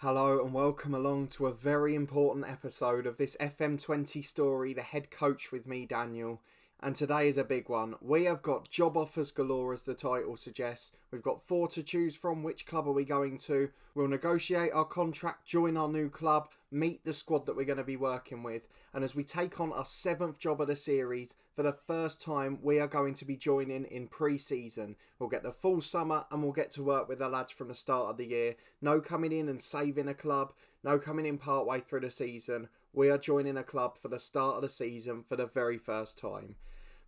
Hello and welcome along to a very important episode of this FM20 story, The Head Coach with me, Daniel. And today is a big one. We have got job offers galore, as the title suggests. We've got 4 to choose from. Which club are we going to? We'll negotiate our contract, join our new club, meet the squad that we're going to be working with. And as we take on our 7th job of the series, for the first time, we are going to be joining in pre-season. We'll get the full summer and we'll get to work with the lads from the start of the year. No coming in and saving a club. No coming in part way through the season. We are joining a club for the start of the season for the very first time.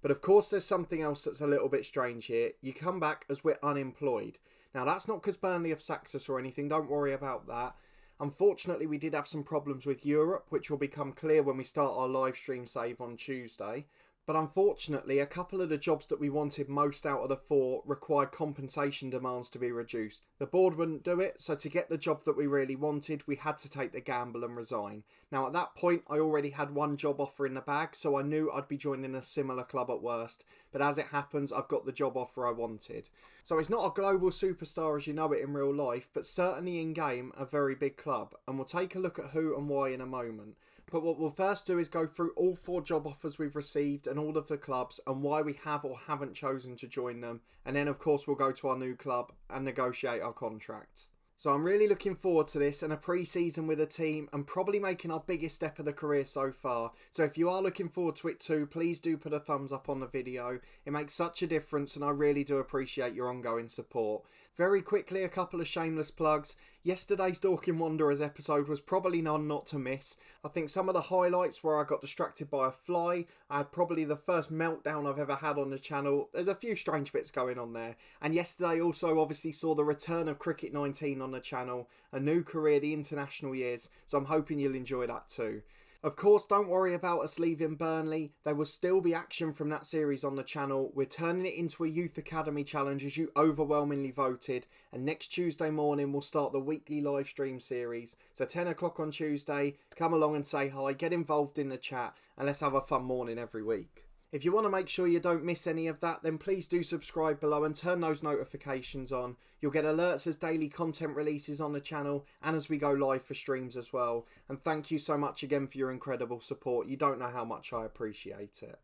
But of course there's something else that's a little bit strange here. You come back as we're unemployed. Now that's not because Burnley have sacked us or anything, don't worry about that. Unfortunately we did have some problems with Europe, which will become clear when we start our live stream save on Tuesday. But unfortunately, a couple of the jobs that we wanted most out of the 4 required compensation demands to be reduced. The board wouldn't do it, so to get the job that we really wanted, we had to take the gamble and resign. Now at that point, I already had 1 job offer in the bag, so I knew I'd be joining a similar club at worst. But as it happens, I've got the job offer I wanted. So it's not a global superstar as you know it in real life, but certainly in game, a very big club. And we'll take a look at who and why in a moment. But what we'll first do is go through all 4 job offers we've received and all of the clubs and why we have or haven't chosen to join them. And then of course we'll go to our new club and negotiate our contract. So I'm really looking forward to this and a pre-season with a team and probably making our biggest step of the career so far. So if you are looking forward to it too, please do put a thumbs up on the video. It makes such a difference and I really do appreciate your ongoing support. Very quickly, a couple of shameless plugs. Yesterday's Dorking Wanderers episode was probably none not to miss. I think some of the highlights where I got distracted by a fly. I had probably the first meltdown I've ever had on the channel. There's a few strange bits going on there. And yesterday also obviously saw the return of Cricket 19 on the channel, a new career, the international years, so I'm hoping you'll enjoy that too. Of course, don't worry about us leaving Burnley. There will still be action from that series on the channel. We're turning it into a Youth Academy challenge as you overwhelmingly voted, and next Tuesday morning we'll start the weekly live stream series. So 10 o'clock on Tuesday, come along and say hi, get involved in the chat, and let's have a fun morning every week. If you want to make sure you don't miss any of that, then please do subscribe below and turn those notifications on. You'll get alerts as daily content releases on the channel and as we go live for streams as well. And thank you so much again for your incredible support. You don't know how much I appreciate it.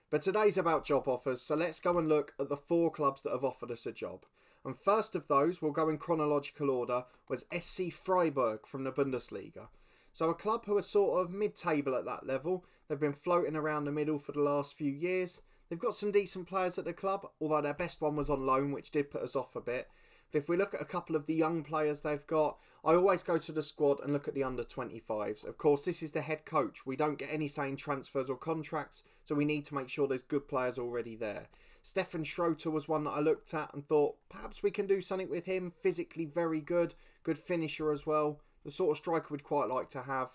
But today's about job offers, so let's go and look at the 4 clubs that have offered us a job. And first of those, we'll go in chronological order, was SC Freiburg from the Bundesliga. So a club who are sort of mid-table at that level. They've been floating around the middle for the last few years. They've got some decent players at the club, although their best one was on loan, which did put us off a bit. But if we look at a couple of the young players they've got, I always go to the squad and look at the under-25s. Of course, this is the head coach. We don't get any say in transfers or contracts, so we need to make sure there's good players already there. Stephan Schroder was one that I looked at and thought, perhaps we can do something with him. Physically very good, good finisher as well. The sort of striker we'd quite like to have.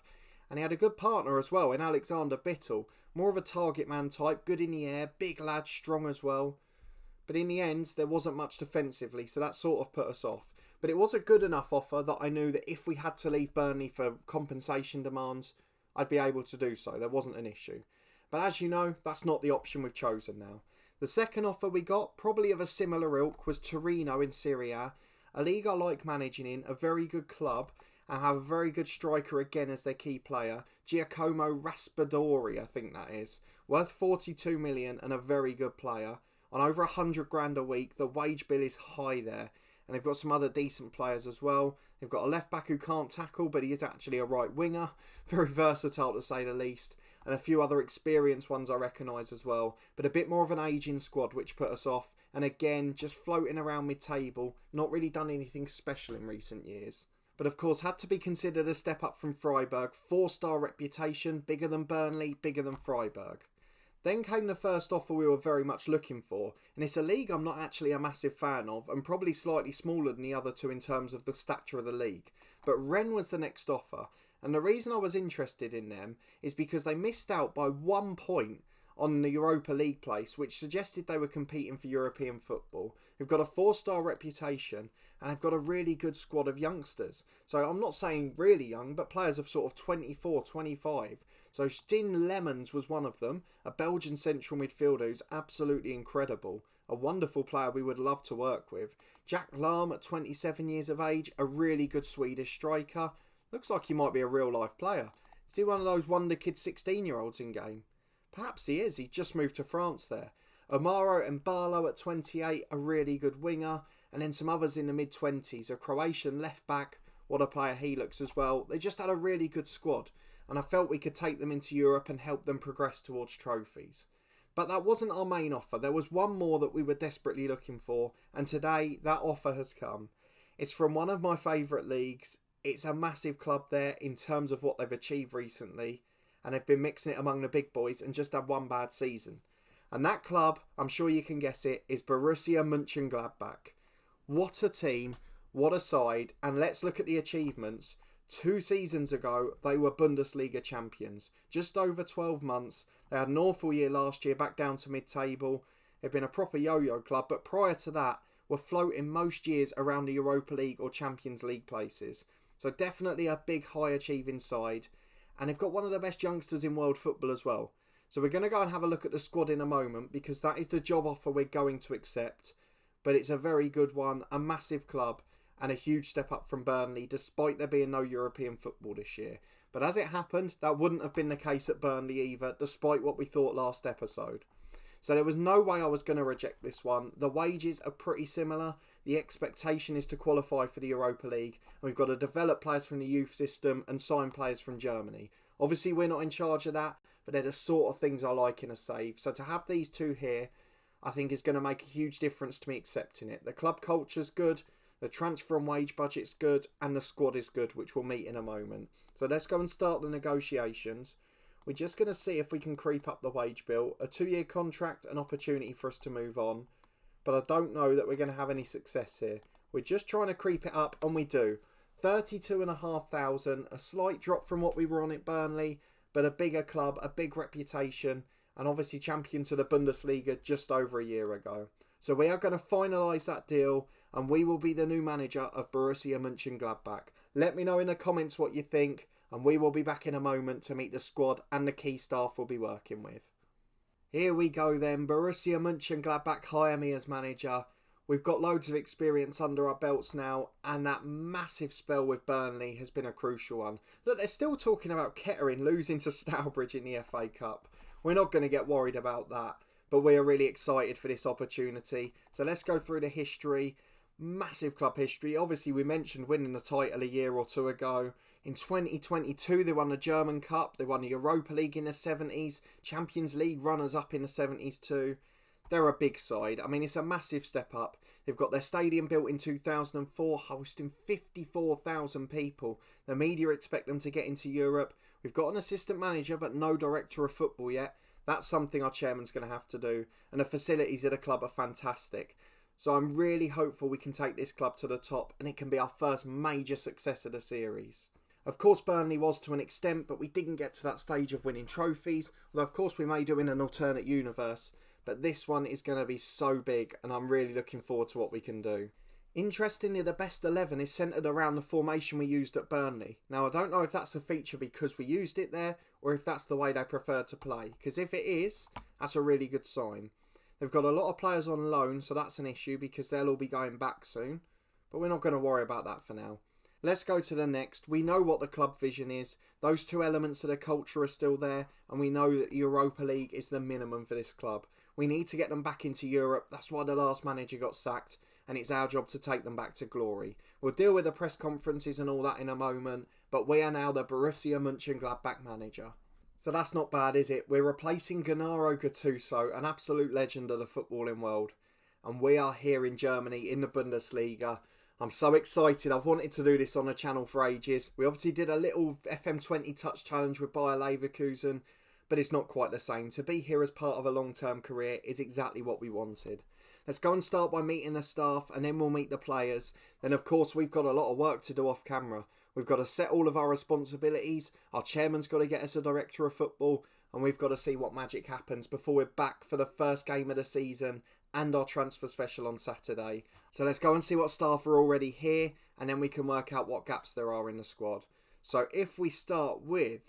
And he had a good partner as well in Alexander Bittel. More of a target man type, good in the air, big lad, strong as well. But in the end, there wasn't much defensively, so that sort of put us off. But it was a good enough offer that I knew that if we had to leave Burnley for compensation demands, I'd be able to do so. There wasn't an issue. But as you know, that's not the option we've chosen now. The second offer we got, probably of a similar ilk, was Torino in Syria. A league I like managing in, a very good club, and have a very good striker again as their key player, Giacomo Raspadori, I think that is. Worth 42 million and a very good player. On over 100 grand a week, the wage bill is high there. And they've got some other decent players as well. They've got a left back who can't tackle, but he is actually a right winger. Very versatile to say the least. And a few other experienced ones I recognise as well. But a bit more of an ageing squad which put us off. And again, just floating around mid-table. Not really done anything special in recent years. But of course had to be considered a step up from Freiburg. 4-star reputation, bigger than Burnley, bigger than Freiburg. Then came the first offer we were very much looking for, and it's a league I'm not actually a massive fan of, and probably slightly smaller than the other two in terms of the stature of the league. But Rennes was the next offer, and the reason I was interested in them is because they missed out by 1 point on the Europa League place, which suggested they were competing for European football. They've got a 4-star reputation and they've got a really good squad of youngsters. So I'm not saying really young, but players of sort of 24, 25. So Stijn Lemons was one of them, a Belgian central midfielder who's absolutely incredible. a wonderful player we would love to work with. Jack Lahm at 27 years of age, a really good Swedish striker. Looks like he might be a real life player. Is he one of those wonder kid 16-year-olds in game? Perhaps he is, he just moved to France there. Omaro and Barlow at 28, a really good winger. And then some others in the mid-20s, a Croatian left back. What a player he looks as well. They just had a really good squad. And I felt we could take them into Europe and help them progress towards trophies. But that wasn't our main offer. There was one more that we were desperately looking for. And today, that offer has come. It's from one of my favourite leagues. It's a massive club there in terms of what they've achieved recently. And they've been mixing it among the big boys and just had one bad season. And that club, I'm sure you can guess it, is Borussia Mönchengladbach. What a team, what a side, and let's look at the achievements. 2 seasons ago, they were Bundesliga champions. Just over 12 months, they had an awful year last year, back down to mid-table. They've been a proper yo-yo club, but prior to that, were floating most years around the Europa League or Champions League places. So definitely a big, high-achieving side. And they've got one of the best youngsters in world football as well. So we're going to go and have a look at the squad in a moment, because that is the job offer we're going to accept. But it's a very good one, a massive club, and a huge step up from Burnley, despite there being no European football this year. But as it happened, that wouldn't have been the case at Burnley either, despite what we thought last episode. So there was no way I was going to reject this one. The wages are pretty similar. The expectation is to qualify for the Europa League. And we've got to develop players from the youth system and sign players from Germany. Obviously, we're not in charge of that, but they're the sort of things I like in a save. So to have these two here, I think is going to make a huge difference to me accepting it. The club culture's good, the transfer and wage budget's good, and the squad is good, which we'll meet in a moment. So let's go and start the negotiations. We're just going to see if we can creep up the wage bill. A 2-year contract, an opportunity for us to move on. But I don't know that we're going to have any success here. We're just trying to creep it up, and we do. 32,500, a slight drop from what we were on at Burnley, but a bigger club, a big reputation, and obviously champion to the Bundesliga just over a year ago. So we are going to finalise that deal, and we will be the new manager of Borussia Mönchengladbach. Let me know in the comments what you think, and we will be back in a moment to meet the squad and the key staff we'll be working with. Here we go then, Borussia Mönchengladbach hire me as manager. We've got loads of experience under our belts now, and that massive spell with Burnley has been a crucial one. Look, they're still talking about Kettering losing to Stourbridge in the FA Cup. We're not going to get worried about that, but we are really excited for this opportunity. So let's go through the history. Massive club history. Obviously, we mentioned winning the title a year or two ago. In 2022, they won the German Cup. They won the Europa League in the 70s. Champions League runners-up in the 70s too. They're a big side. I mean, it's a massive step up. They've got their stadium built in 2004, hosting 54,000 people. The media expect them to get into Europe. We've got an assistant manager, but no director of football yet. That's something our chairman's going to have to do. And the facilities at the club are fantastic. So I'm really hopeful we can take this club to the top, and it can be our first major success of the series. Of course, Burnley was to an extent, but we didn't get to that stage of winning trophies. Although, of course, we may do in an alternate universe. But this one is going to be so big, and I'm really looking forward to what we can do. Interestingly, the best 11 is centred around the formation we used at Burnley. Now, I don't know if that's a feature because we used it there, or if that's the way they prefer to play. Because if it is, that's a really good sign. They've got a lot of players on loan, so that's an issue because they'll all be going back soon. But we're not going to worry about that for now. Let's go to the next. We know what the club vision is. Those two elements of the culture are still there, and we know that the Europa League is the minimum for this club. We need to get them back into Europe. That's why the last manager got sacked, and it's our job to take them back to glory. We'll deal with the press conferences and all that in a moment, but we are now the Borussia Mönchengladbach manager. So that's not bad, is it? We're replacing Gennaro Gattuso, an absolute legend of the footballing world. And we are here in Germany in the Bundesliga. I'm so excited. I've wanted to do this on the channel for ages. We obviously did a little FM20 touch challenge with Bayer Leverkusen, but it's not quite the same. To be here as part of a long-term career is exactly what we wanted. Let's go and start by meeting the staff, and then we'll meet the players. Then, of course, we've got a lot of work to do off camera. We've got to set all of our responsibilities. Our chairman's got to get us a director of football, and we've got to see what magic happens before we're back for the first game of the season and our transfer special on Saturday. So let's go and see what staff are already here, and then we can work out what gaps there are in the squad. So if we start with...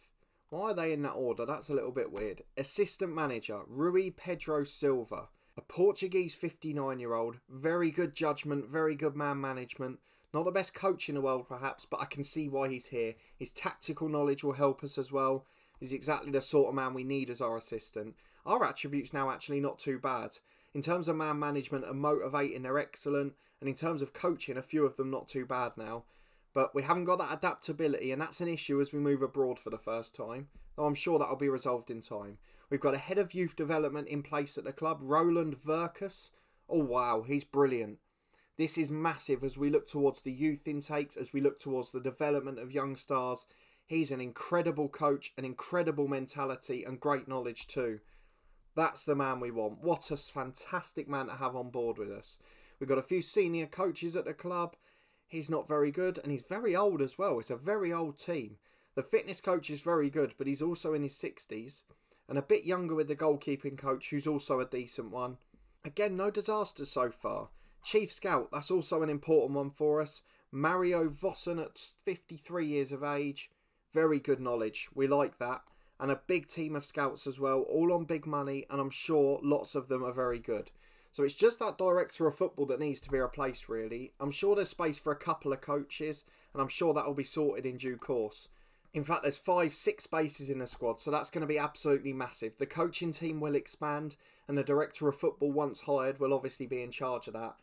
Why are they in that order? That's a little bit weird. Assistant manager, Rui Pedro Silva. A Portuguese 59-year-old, very good judgment, very good man management. Not the best coach in the world perhaps, but I can see why he's here. His tactical knowledge will help us as well. He's exactly the sort of man we need as our assistant. Our attributes now actually not too bad. In terms of man management and motivating, they're excellent. And in terms of coaching, a few of them not too bad now. But we haven't got that adaptability, and that's an issue as we move abroad for the first time. Though I'm sure that'll be resolved in time. We've got a head of youth development in place at the club, Roland Verkus. Oh wow, he's brilliant. This is massive as we look towards the youth intakes, as we look towards the development of young stars. He's an incredible coach, an incredible mentality and great knowledge too. That's the man we want. What a fantastic man to have on board with us. We've got a few senior coaches at the club. He's not very good and he's very old as well. It's a very old team. The fitness coach is very good, but he's also in his 60s. And a bit younger with the goalkeeping coach, who's also a decent one. Again, no disasters so far. Chief Scout, that's also an important one for us. Mario Vossen at 53 years of age. Very good knowledge. We like that. And a big team of scouts as well, all on big money, and I'm sure lots of them are very good. So it's just that director of football that needs to be replaced, really. I'm sure there's space for a couple of coaches, and I'm sure that will be sorted in due course. In fact, there's 5-6 spaces in the squad, so that's going to be absolutely massive. The coaching team will expand, and the director of football, once hired, will obviously be in charge of that.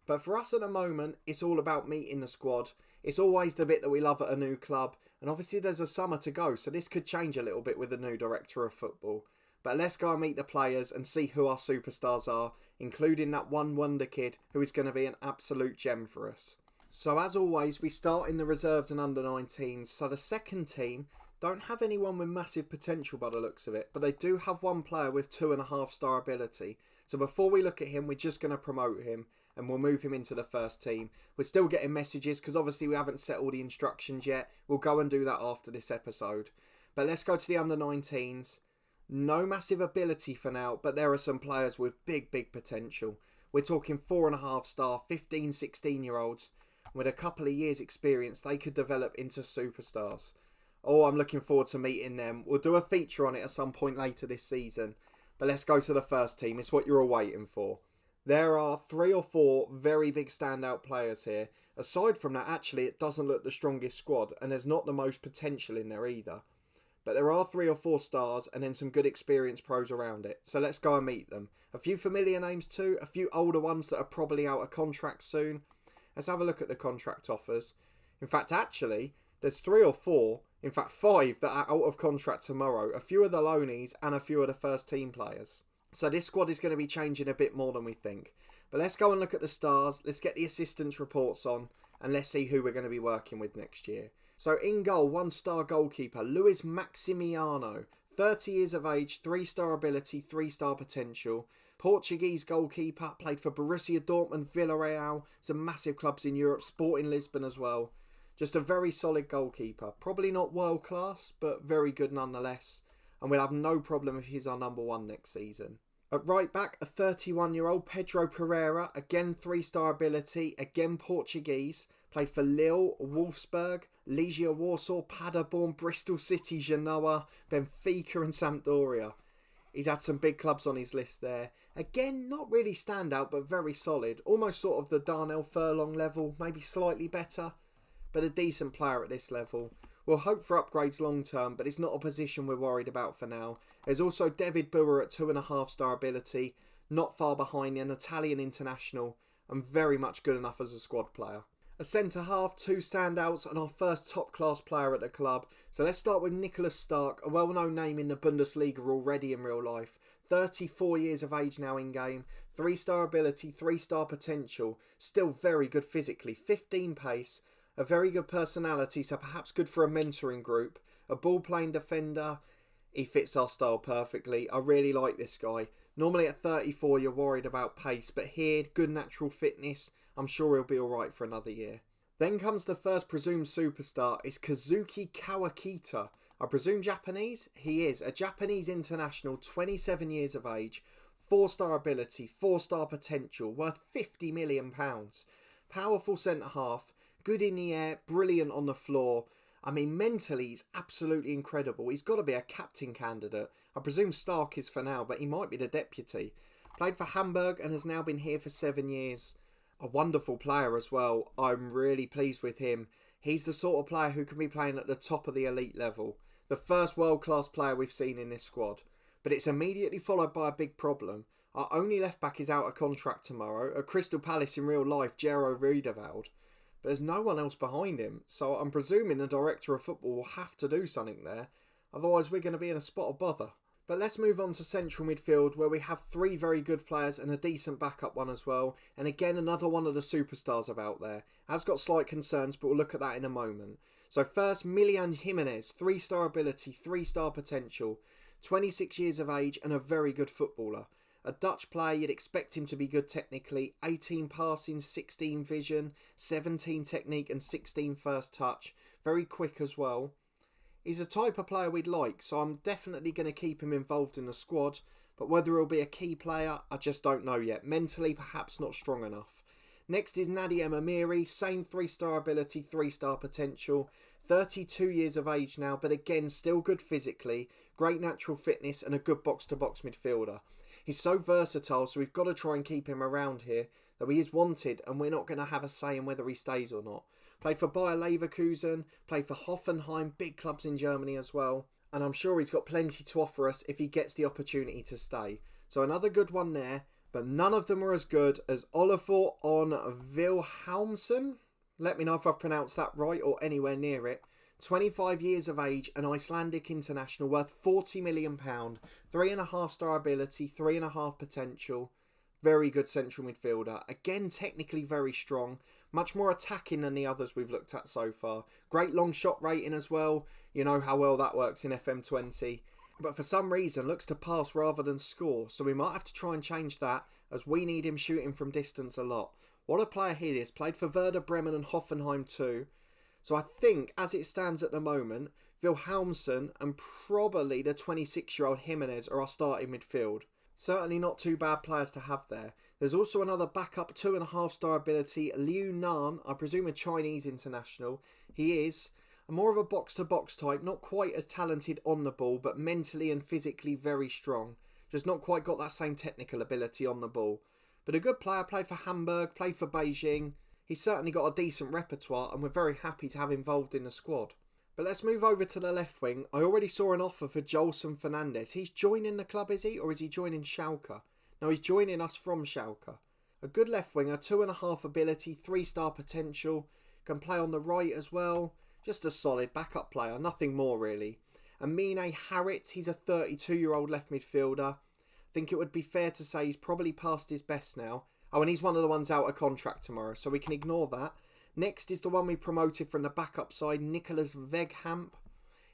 But for us at the moment, it's all about meeting the squad. It's always the bit that we love at a new club. And obviously there's a summer to go, so this could change a little bit with the new director of football. But let's go and meet the players and see who our superstars are, including that one wonder kid who is going to be an absolute gem for us. So as always, we start in the reserves and under-19s. So the second team don't have anyone with massive potential by the looks of it, but they do have one player with 2.5-star ability. So before we look at him, we're just going to promote him and we'll move him into the first team. We're still getting messages because obviously we haven't set all the instructions yet. We'll go and do that after this episode. But let's go to the under-19s. No massive ability for now, but there are some players with big potential. We're talking 4.5-star, 15, 16-year-olds. With a couple of years experience, they could develop into superstars. Oh, I'm looking forward to meeting them. We'll do a feature on it at some point later this season. But let's go to the first team. It's what you're all waiting for. There are 3 or 4 very big standout players here. Aside from that, actually, it doesn't look the strongest squad, and there's not the most potential in there either. But there are 3 or 4 stars, and then some good experienced pros around it. So let's go and meet them. A few familiar names too, a few older ones that are probably out of contract soon. Let's have a look at the contract offers. In fact, actually, there's 3 or 4, in fact 5 that are out of contract tomorrow. A few of the loanies and a few of the first team players. So this squad is going to be changing a bit more than we think. But let's go and look at the stars. Let's get the assistants reports on. And let's see who we're going to be working with next year. So in goal, 1-star goalkeeper, Luis Maximiano. 30 years of age, 3-star ability, 3-star potential. Portuguese goalkeeper, played for Borussia Dortmund, Villarreal. Some massive clubs in Europe, Sporting Lisbon as well. Just a very solid goalkeeper. Probably not world class, but very good nonetheless. And we'll have no problem if he's our number 1 next season. At right back, a 31-year-old Pedro Pereira, again 3-star ability, again Portuguese, played for Lille, Wolfsburg, Legia Warsaw, Paderborn, Bristol City, Genoa, Benfica and Sampdoria. He's had some big clubs on his list there. Again, not really standout, but very solid. Almost sort of the Darnell Furlong level, maybe slightly better, but a decent player at this level. We'll hope for upgrades long term, but it's not a position we're worried about for now. There's also David Boer at 2.5-star ability, not far behind an Italian international, and very much good enough as a squad player. A centre half, 2 standouts, and our first top class player at the club. So let's start with Nicolas Stark, a well-known name in the Bundesliga already in real life. 34 years of age now in game, 3-star ability, 3-star potential, still very good physically, 15 pace. A very good personality, so perhaps good for a mentoring group. A ball-playing defender. He fits our style perfectly. I really like this guy. Normally at 34 you're worried about pace, but here, good natural fitness. I'm sure he'll be alright for another year. Then comes the first presumed superstar. It's Kazuki Akita. I presume Japanese? He is. A Japanese international, 27 years of age. 4-star ability, 4-star potential, worth £50 million. Powerful centre half. Good in the air, brilliant on the floor. I mean, mentally, he's absolutely incredible. He's got to be a captain candidate. I presume Stark is for now, but he might be the deputy. Played for Hamburg and has now been here for 7 years. A wonderful player as well. I'm really pleased with him. He's the sort of player who can be playing at the top of the elite level. The first world-class player we've seen in this squad. But it's immediately followed by a big problem. Our only left-back is out of contract tomorrow. At Crystal Palace in real life, Jero Riedewald. But there's no one else behind him. So I'm presuming the director of football will have to do something there. Otherwise we're going to be in a spot of bother. But let's move on to central midfield, where we have 3 very good players and a decent backup one as well. And again, another one of the superstars about there. Has got slight concerns, but we'll look at that in a moment. So first, Milian Jimenez, 3-star ability, 3-star potential. 26 years of age and a very good footballer. A Dutch player, you'd expect him to be good technically. 18 passing, 16 vision, 17 technique and 16 first touch. Very quick as well. He's a type of player we'd like, so I'm definitely going to keep him involved in the squad. But whether he'll be a key player, I just don't know yet. Mentally, perhaps not strong enough. Next is Nadim Amiri, same 3-star ability, 3-star potential. 32 years of age now, but again, still good physically. Great natural fitness and a good box-to-box midfielder. He's so versatile, so we've got to try and keep him around here, though he is wanted, and we're not going to have a say in whether he stays or not. Played for Bayer Leverkusen, played for Hoffenheim, big clubs in Germany as well. And I'm sure he's got plenty to offer us if he gets the opportunity to stay. So another good one there, but none of them are as good as Olafur on Vilhelmsson. Let me know if I've pronounced that right or anywhere near it. 25 years of age, an Icelandic international worth £40 million. 3.5-star ability, 3.5 potential. Very good central midfielder. Again, technically very strong. Much more attacking than the others we've looked at so far. Great long shot rating as well. You know how well that works in FM20. But for some reason looks to pass rather than score. So we might have to try and change that, as we need him shooting from distance a lot. What a player he is. Played for Werder Bremen and Hoffenheim too. So I think, as it stands at the moment, Vilhelmsson and probably the 26-year-old Jimenez are our starting midfield. Certainly not too bad players to have there. There's also another backup 2.5-star ability, Liu Nan, I presume a Chinese international. He is more of a box-to-box type, not quite as talented on the ball, but mentally and physically very strong. Just not quite got that same technical ability on the ball. But a good player, played for Hamburg, played for Beijing. He's certainly got a decent repertoire and we're very happy to have him involved in the squad. But let's move over to the left wing. I already saw an offer for Jolson Fernandes. He's joining the club, is he? Or is he joining Schalke? No, he's joining us from Schalke. A good left winger, 2.5 ability, 3-star potential. Can play on the right as well. Just a solid backup player, nothing more really. And Mine Harrit, he's a 32-year-old left midfielder. I think it would be fair to say he's probably past his best now. Oh, and he's one of the ones out of contract tomorrow, so we can ignore that. Next is the one we promoted from the backup side, Nicolas Veghkamp.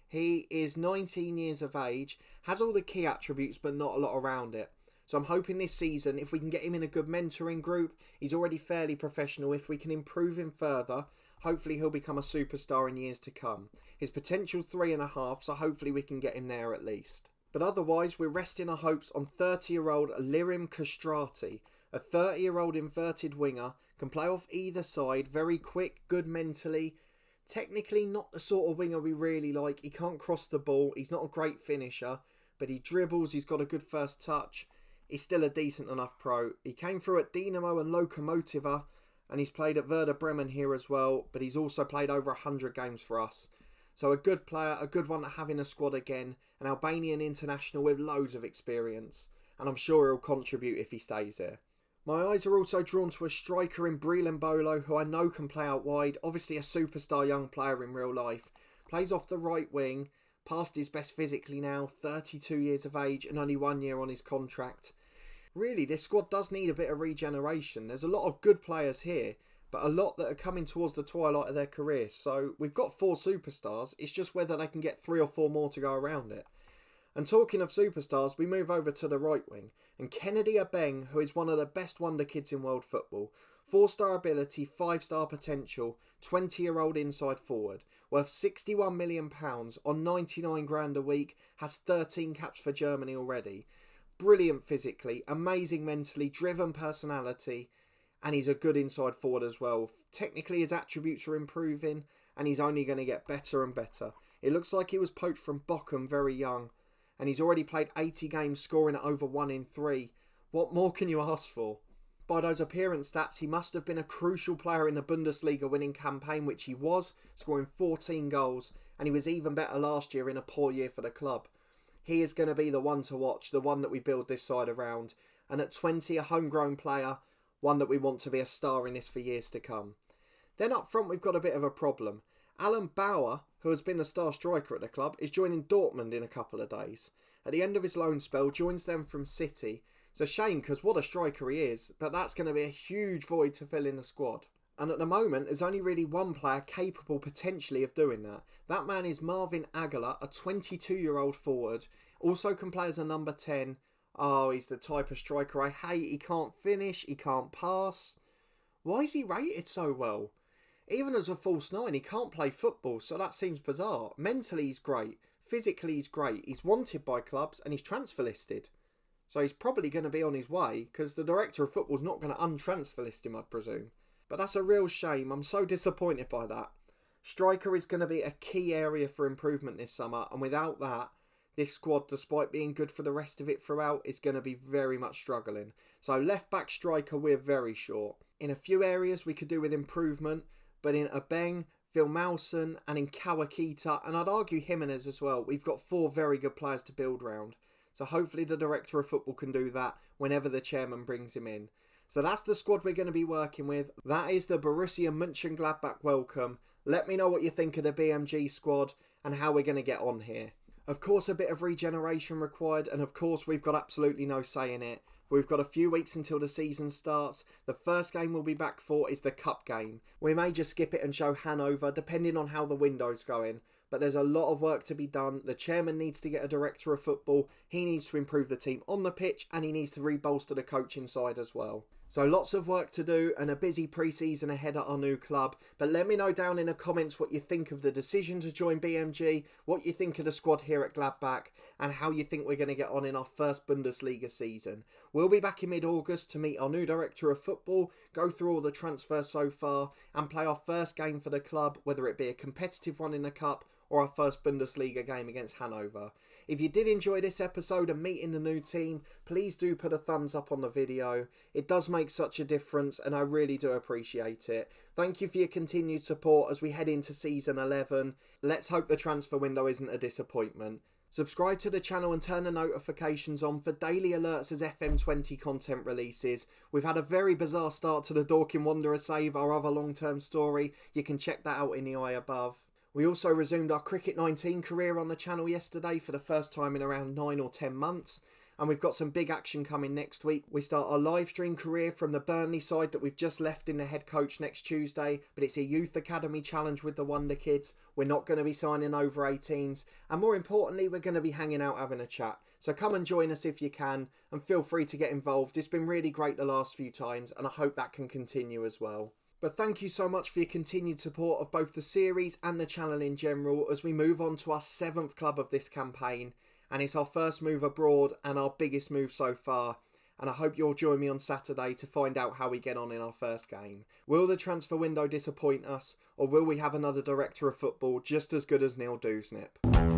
He is 19 years of age, has all the key attributes but not a lot around it. So I'm hoping this season, if we can get him in a good mentoring group, he's already fairly professional. If we can improve him further, hopefully he'll become a superstar in years to come. His potential 3.5, so hopefully we can get him there at least. But otherwise, we're resting our hopes on 30-year-old Lirim Kastrati. A 30-year-old inverted winger, can play off either side, very quick, good mentally. Technically not the sort of winger we really like. He can't cross the ball, he's not a great finisher, but he dribbles, he's got a good first touch. He's still a decent enough pro. He came through at Dinamo and Lokomotiva, and he's played at Werder Bremen here as well, but he's also played over 100 games for us. So a good player, a good one to have in a squad again, an Albanian international with loads of experience, and I'm sure he'll contribute if he stays here. My eyes are also drawn to a striker in Breland Bolo, who I know can play out wide. Obviously a superstar young player in real life. Plays off the right wing. Past his best physically now. 32 years of age and only 1 year on his contract. Really, this squad does need a bit of regeneration. There's a lot of good players here, but a lot that are coming towards the twilight of their careers. So we've got 4 superstars. It's just whether they can get 3 or 4 more to go around it. And talking of superstars, we move over to the right wing. And Kennedy Abeng, who is one of the best wonder kids in world football. 4-star ability, 5-star potential, 20-year-old inside forward. Worth £61 million on 99 grand a week. Has 13 caps for Germany already. Brilliant physically, amazing mentally, driven personality. And he's a good inside forward as well. Technically his attributes are improving and he's only going to get better and better. It looks like he was poached from Bochum very young. And he's already played 80 games, scoring at over 1 in 3. What more can you ask for? By those appearance stats, he must have been a crucial player in the Bundesliga winning campaign, which he was, scoring 14 goals, and he was even better last year in a poor year for the club. He is going to be the one to watch, the one that we build this side around, and at 20, a homegrown player, one that we want to be a star in this for years to come. Then up front, we've got a bit of a problem. Alan Bauer, who has been the star striker at the club, is joining Dortmund in a couple of days. At the end of his loan spell, joins them from City. It's a shame because what a striker he is, but that's going to be a huge void to fill in the squad. And at the moment, there's only really one player capable potentially of doing that. That man is Marvin Aguilar, a 22-year-old forward. Also can play as a number 10. Oh, he's the type of striker I hate. He can't finish, he can't pass. Why is he rated so well? Even as a false 9, he can't play football, so that seems bizarre. Mentally, he's great. Physically, he's great. He's wanted by clubs and he's transfer listed. So he's probably going to be on his way because the director of football's not going to untransfer list him, I'd presume. But that's a real shame. I'm so disappointed by that. Striker is going to be a key area for improvement this summer, and without that, this squad, despite being good for the rest of it throughout, is going to be very much struggling. So left back striker, we're very short. In a few areas we could do with improvement, but in Abeng, Phil Mawson and in Khao Akita, and I'd argue Jimenez as well, we've got 4 very good players to build round. So hopefully the director of football can do that whenever the chairman brings him in. So that's the squad we're going to be working with. That is the Borussia Mönchengladbach welcome. Let me know what you think of the BMG squad and how we're going to get on here. Of course, a bit of regeneration required, and of course we've got absolutely no say in it. We've got a few weeks until the season starts. The first game we'll be back for is the cup game. We may just skip it and show Hanover, depending on how the window's going. But there's a lot of work to be done. The chairman needs to get a director of football. He needs to improve the team on the pitch, and he needs to rebolster the coaching side as well. So lots of work to do and a busy pre-season ahead at our new club. But let me know down in the comments what you think of the decision to join BMG, what you think of the squad here at Gladbach, and how you think we're going to get on in our first Bundesliga season. We'll be back in mid-August to meet our new director of football, go through all the transfers so far, and play our first game for the club, whether it be a competitive one in the cup or our first Bundesliga game against Hanover. If you did enjoy this episode and meeting the new team, please do put a thumbs up on the video. It does make such a difference and I really do appreciate it. Thank you for your continued support as we head into season 11. Let's hope the transfer window isn't a disappointment. Subscribe to the channel and turn the notifications on for daily alerts as FM20 content releases. We've had a very bizarre start to the Dorking Wanderer save, our other long-term story. You can check that out in the eye above. We also resumed our Cricket 19 career on the channel yesterday for the first time in around 9 or 10 months. And we've got some big action coming next week. We start our live stream career from the Burnley side that we've just left in the head coach next Tuesday. But it's a youth academy challenge with the Wonder Kids. We're not going to be signing over 18s. And more importantly, we're going to be hanging out having a chat. So come and join us if you can. And feel free to get involved. It's been really great the last few times. And I hope that can continue as well. But thank you so much for your continued support of both the series and the channel in general as we move on to our 7th club of this campaign. And it's our first move abroad and our biggest move so far. And I hope you'll join me on Saturday to find out how we get on in our first game. Will the transfer window disappoint us, or will we have another director of football just as good as Neil Dewsnip?